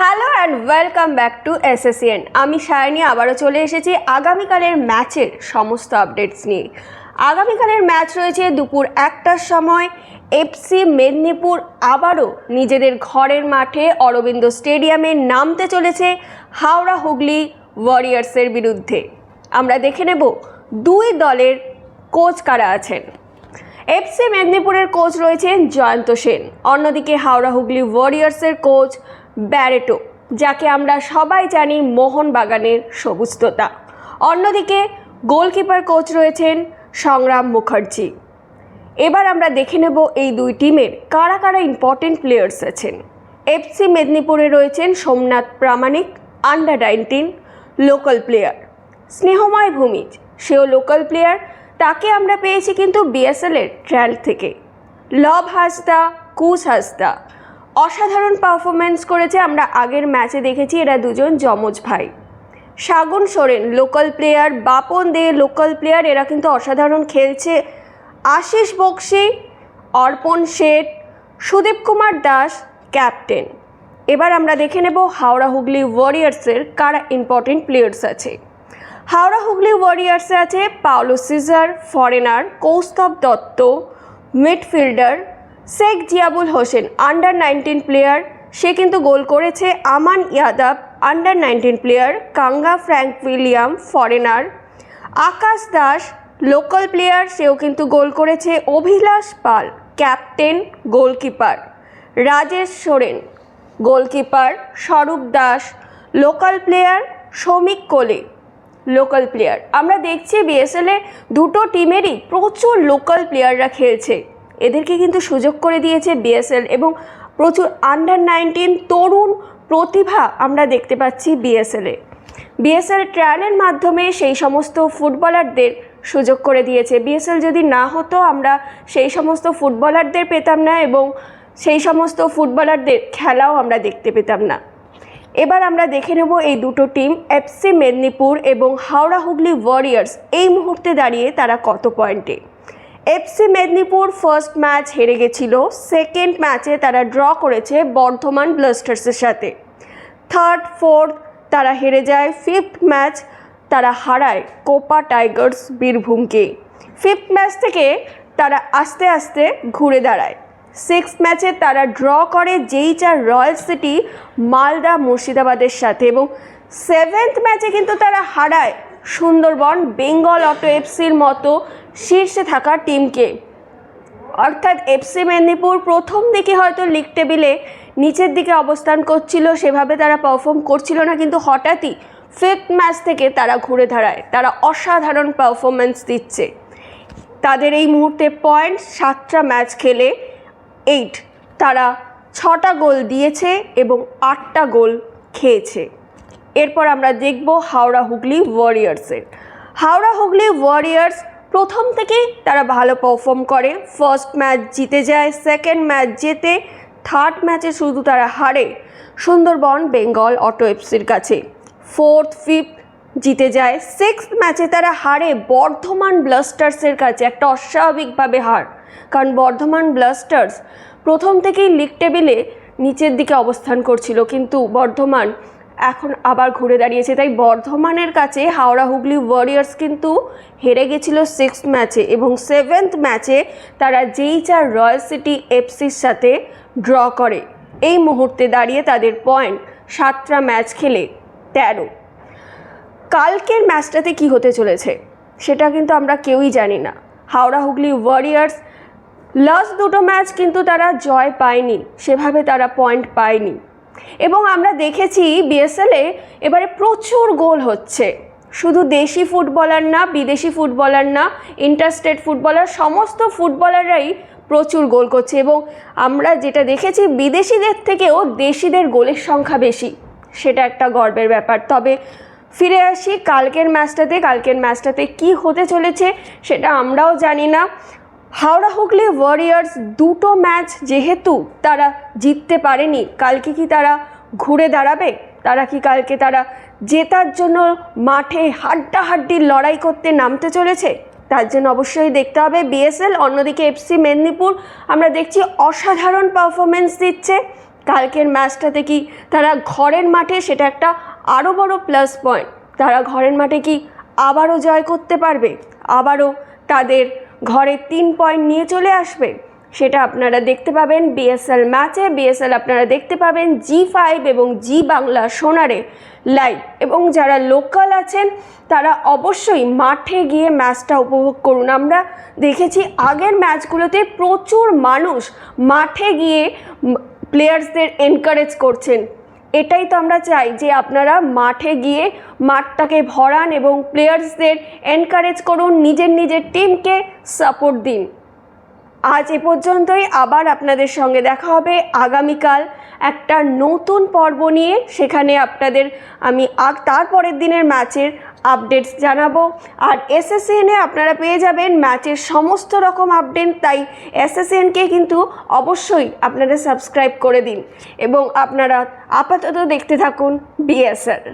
Hello and welcome back to SSN. আমি সায়নী আবারও চলে এসেছি আগামীকালের ম্যাচের সমস্ত আপডেটস নিয়ে। আগামীকালের ম্যাচ রয়েছে দুপুর 1টার সময়। এফসি মেদিনীপুর আবারও নিজেদের ঘরের মাঠে অরবিন্দ স্টেডিয়ামে নামতে চলেছে হাওড়া হুগলি ওয়ারিয়ার্সের বিরুদ্ধে। আমরা দেখে নেব দুই দলের কোচ কারা আছেন। এফসি মেদিনীপুরের কোচ রয়েছেন জয়ন্ত সেন, অন্যদিকে হাওড়া হুগলি ওয়ারিয়ার্সের কোচ ব্যারেটো, যাকে আমরা সবাই জানি মোহনবাগানের সবুজ তোতা। অন্যদিকে গোলকিপার কোচ রয়েছেন সংগ্রাম মুখার্জি। এবার আমরা দেখে নেব এই দুই টিমের কারা কারা ইম্পর্টেন্ট প্লেয়ার্স আছেন। এফসি মেদিনীপুরে রয়েছেন সোমনাথ প্রামাণিক, আন্ডার-19 লোকাল প্লেয়ার। স্নেহময় ভূমিজ, সেও লোকাল প্লেয়ার, তাকে আমরা পেয়েছি কিন্তু বিএসএলের ট্রায়াল থেকে। লব হাসদা, কুশ হাসদা অসাধারণ পারফরমেন্স করেছে, আমরা আগের ম্যাচে দেখেছি এরা দুজন যমজ ভাই। সাগুন সোরেন লোকাল প্লেয়ার, বাপন দে লোকাল প্লেয়ার, এরা কিন্তু অসাধারণ খেলছে। আশিস বক্সি, অর্পণ শেঠ, সুদীপ কুমার দাস ক্যাপ্টেন। এবার আমরা দেখে নেব হাওড়া হুগলি ওয়ারিয়ার্সের কারা ইম্পর্টেন্ট প্লেয়ার্স আছে। হাওড়া হুগলি ওয়ারিয়ার্সে আছে Paolo Cesar foreigner, Koustav Dutta midfielder, Sheikh Jiyabul Hossain under nineteen player, সে কিন্তু গোল করেছে। Aman Yadav under nineteen player, Kanga Frank William foreigner, Akash Das local player, সেও কিন্তু গোল করেছে। Abhilash Pal captain goalkeeper, Rajesh Soren goalkeeper, Swarup Das local player, শ্রমিক কোলে লোকাল প্লেয়ার। আমরা দেখছি বিএসএলে দুটো টিমেরই প্রচুর লোকাল প্লেয়াররা খেলছে, এদেরকে কিন্তু সুযোগ করে দিয়েছে বিএসএল এবং প্রচুর আন্ডার-19 তরুণ প্রতিভা আমরা দেখতে পাচ্ছি বিএসএলে। বিএসএল ট্রায়ালের মাধ্যমে সেই সমস্ত ফুটবলারদের সুযোগ করে দিয়েছে। বিএসএল যদি না হতো আমরা সেই সমস্ত ফুটবলারদের পেতাম না এবং সেই সমস্ত ফুটবলারদের খেলাও আমরা দেখতে পেতাম না। এবার আমরা দেখে নেব এই দুটো টিম এফসি মেদিনীপুর এবং হাওড়া হুগলি ওয়ারিয়ার্স এই মুহূর্তে দাঁড়িয়ে তারা কত পয়েন্টে। এফসি মেদিনীপুর ফার্স্ট ম্যাচ হেরে গেছিল, সেকেন্ড ম্যাচে তারা ড্র করেছে বর্ধমান ব্লাস্টার্সের সাথে। থার্ড ফোর্থ তারা হেরে যায়, ফিফথ ম্যাচ তারা হারায় কোপা টাইগার্স বীরভূমকে। ফিফথ ম্যাচ থেকে তারা আস্তে আস্তে ঘুরে দাঁড়ায়। সিক্সথ ম্যাচে তারা ড্র করে জেইচার রয়্যাল সিটি মালদা মুর্শিদাবাদের সাথে এবং সেভেন্থ ম্যাচে কিন্তু তারা হারায় সুন্দরবন বেঙ্গল অটো এফসির মতো শীর্ষে থাকা টিমকে। অর্থাৎ এফসি মেদিনীপুর প্রথম দিকে হয়তো লিগ টেবিলে নিচের দিকে অবস্থান করছিল, সেভাবে তারা পারফর্ম করছিল না, কিন্তু হঠাৎই ফিফথ ম্যাচ থেকে তারা ঘুরে দাঁড়ায়, তারা অসাধারণ পারফরমেন্স দিচ্ছে। তাদের এই মুহূর্তে পয়েন্ট 7টা ম্যাচ খেলে 8, তারা 6টা গোল দিয়েছে এবং 8টা গোল খেয়েছে। এরপর আমরা দেখব হাওড়া হুগলি ওয়ারিয়ার্সের। হাওড়া হুগলি ওয়ারিয়ার্স প্রথম থেকেই তারা ভালো পারফর্ম করে, ফার্স্ট ম্যাচ জিতে যায়, সেকেন্ড ম্যাচ জেতে, থার্ড ম্যাচে শুধু তারা হারে সুন্দরবন বেঙ্গল অটো এফসির কাছে, ফোর্থ ফিফথ জিতে যায়, সিক্সথ ম্যাচে তারা হারে বর্ধমান ব্লাস্টার্সের কাছে, একটা অস্বাভাবিকভাবে হার, কারণ বর্ধমান ব্লাস্টার্স প্রথম থেকেই লিগ টেবিলে নিচের দিকে অবস্থান করছিল, কিন্তু বর্ধমান এখন আবার ঘুরে দাঁড়িয়েছে। তাই বর্ধমানের কাছে হাওড়া হুগলি ওয়ারিয়ার্স কিন্তু হেরে গেছিল সিক্সথ ম্যাচে এবং সেভেন্থ ম্যাচে তারা জেইচার রয়্যাল সিটি এফসির সাথে ড্র করে। এই মুহূর্তে দাঁড়িয়ে তাদের পয়েন্ট 7টা ম্যাচ খেলে 13। কালকের ম্যাচটাতে কি হতে চলেছে সেটা কিন্তু আমরা কেউই জানি না। হাওড়া হুগলি ওয়ারিয়ার্স লাস্ট দুটো ম্যাচ কিন্তু তারা জয় পায়নি, সেভাবে তারা পয়েন্ট পায়নি এবং আমরা দেখেছি বিএসএলে এবারে প্রচুর গোল হচ্ছে। শুধু দেশি ফুটবলার না, বিদেশি ফুটবলার না, ইন্টারস্টেট ফুটবলার, সমস্ত ফুটবলাররাই প্রচুর গোল করছে এবং আমরা যেটা দেখেছি বিদেশিদের থেকেও দেশিদের গোলের সংখ্যা বেশি, সেটা একটা গর্বের ব্যাপার। তবে ফিরে আসি কালকের ম্যাচটাতে কি হতে চলেছে সেটা আমরাও জানি না। হাওড়া হুগলি ওয়ারিয়ার্স দুটো ম্যাচ যেহেতু তারা জিততে পারেনি, কালকে কি তারা ঘুরে দাঁড়াবে? কালকে তারা জেতার জন্য মাঠে হাড্ডাহাড্ডির লড়াই করতে নামতে চলেছে? তার জন্য অবশ্যই দেখতে হবে বিএসএল। অন্যদিকে এফসি মেদিনীপুর আমরা দেখছি অসাধারণ পারফরমেন্স দিচ্ছে, কালকের ম্যাচটাতে কি তারা ঘরের মাঠে, সেটা একটা আরও বড় প্লাস পয়েন্ট, তারা ঘরের মাঠে কি আবারও জয় করতে পারবে, আবারও তাদের ঘরে 3 পয়েন্ট নিয়ে চলে আসবে, সেটা আপনারা দেখতে পাবেন বিএসএল ম্যাচে। বিএসএল আপনারা দেখতে পাবেন জি5 এবং জি বাংলা সোনারে লাইভ। এবং যারা লোকাল আছেন তারা অবশ্যই মাঠে গিয়ে ম্যাচটা উপভোগ করুন। আমরা দেখেছি আগের ম্যাচগুলোতে প্রচুর মানুষ মাঠে গিয়ে প্লেয়ার্সদের এনকারেজ করছেন। এটাই তো আমরা চাই যে আপনারা মাঠে গিয়ে মাঠটাকে ভরান এবং প্লেয়ার্সদের এনকারেজ করুন, নিজের নিজের টিমকে সাপোর্ট দিন। আজ এ পর্যন্তই, আবার আপনাদের সঙ্গে দেখা হবে আগামীকাল একটা নতুন পর্ব নিয়ে। সেখানে আপনাদের আমি তারপরের দিনের ম্যাচের আপডেটস জানাবো। আর এসএসসিএনে আপনারা পেয়ে যাবেন ম্যাচের সমস্ত রকম আপডেট, তাই এসএসসিএনকে কিন্তু অবশ্যই আপনারা সাবস্ক্রাইব করে দিন এবং আপনারা আপাতত দেখতে থাকুন বিএসএল।